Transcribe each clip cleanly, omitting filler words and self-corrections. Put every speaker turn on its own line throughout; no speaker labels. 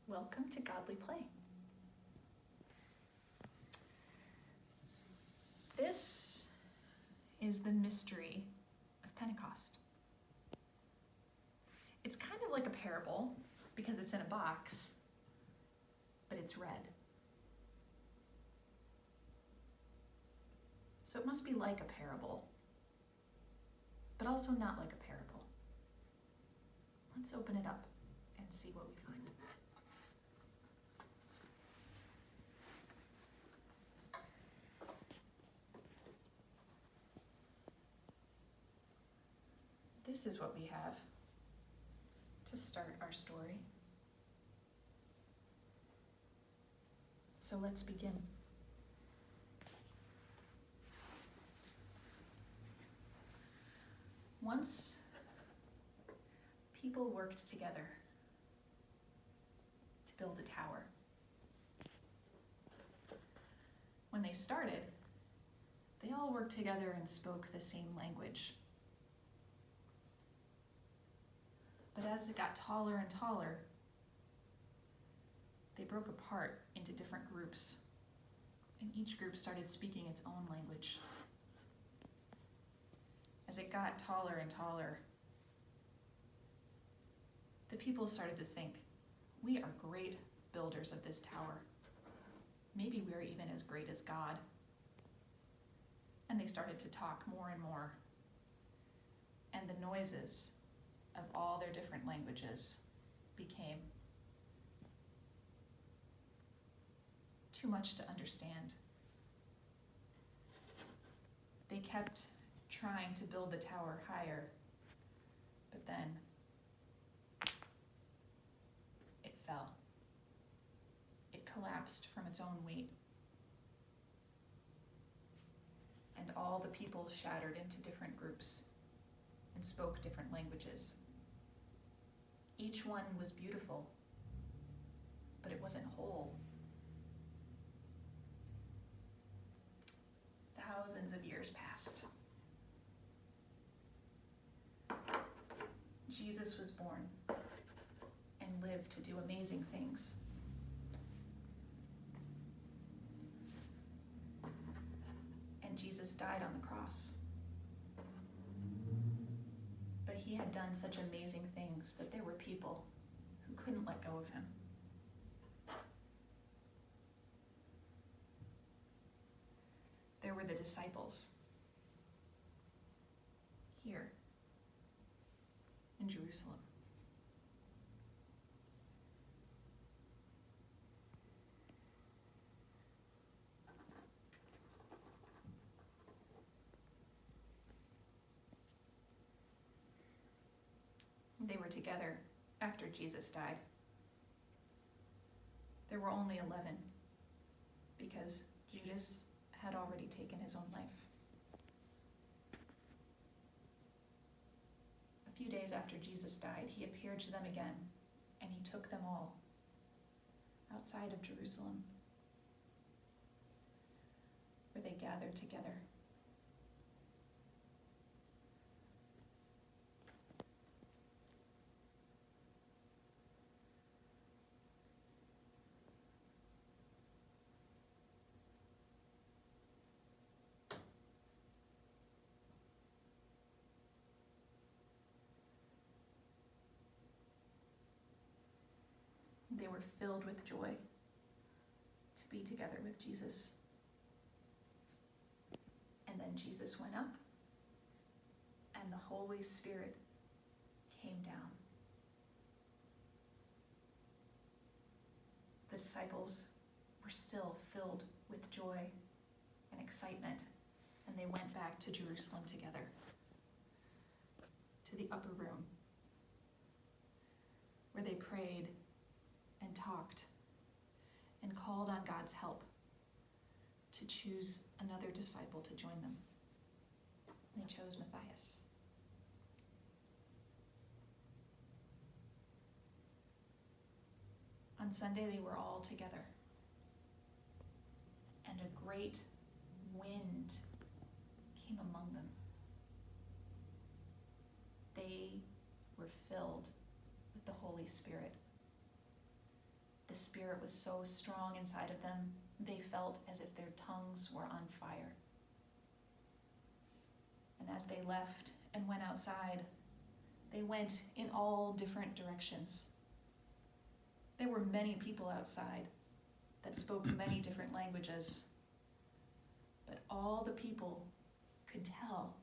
Welcome to Godly Play. This is the mystery of Pentecost. It's kind of like a parable because it's in a box, but it's red. So it must be like a parable, but also not like a parable. Let's open it up and see what we find. This is what we have to start our story. So let's begin. Once, people worked together to build a tower. When they started, they all worked together and spoke the same language. But as it got taller and taller, they broke apart into different groups, and each group started speaking its own language. As it got taller and taller, the people started to think, we are great builders of this tower. Maybe we're even as great as God. And they started to talk more and more. And the noises of all their different languages became too much to understand. They kept trying to build the tower higher, but then it fell. It collapsed from its own weight. And all the people shattered into different groups and spoke different languages. Each one was beautiful, but it wasn't whole. Thousands of years passed. Jesus was born and lived to do amazing things. And Jesus died on the cross. But he had done such amazing things that there were people who couldn't let go of him. There were the disciples here in Jerusalem. They were together after Jesus died. There were only 11 because Judas had already taken his own life. A few days after Jesus died, he appeared to them again, and he took them all outside of Jerusalem, where they gathered together. They were filled with joy to be together with Jesus. And then Jesus went up, and the Holy Spirit came down. The disciples were still filled with joy and excitement, and they went back to Jerusalem together, to the upper room, where they prayed and talked and called on God's help to choose another disciple to join them. And they chose Matthias. On Sunday, they were all together, and a great wind came among them. They were filled with the Holy Spirit. The Spirit was so strong inside of them, they felt as if their tongues were on fire. And as they left and went outside, they went in all different directions. There were many people outside that spoke many different languages, but all the people could tell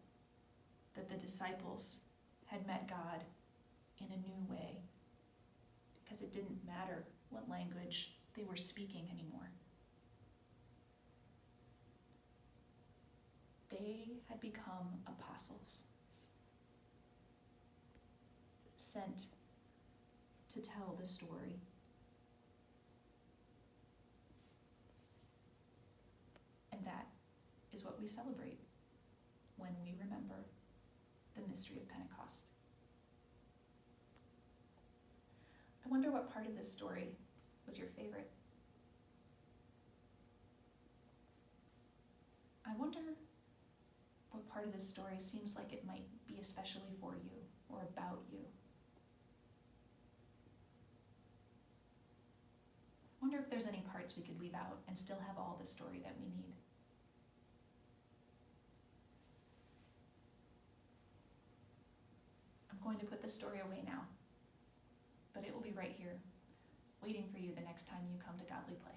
that the disciples had met God in a new way, because it didn't matter what language they were speaking anymore. They had become apostles, sent to tell the story. And that is what we celebrate when we remember the mystery of Pentecost. I wonder what part of this story was your favorite. I wonder what part of this story seems like it might be especially for you or about you. I wonder if there's any parts we could leave out and still have all the story that we need. I'm going to put the story away now, but it will be right here, waiting for you the next time you come to Godly Play.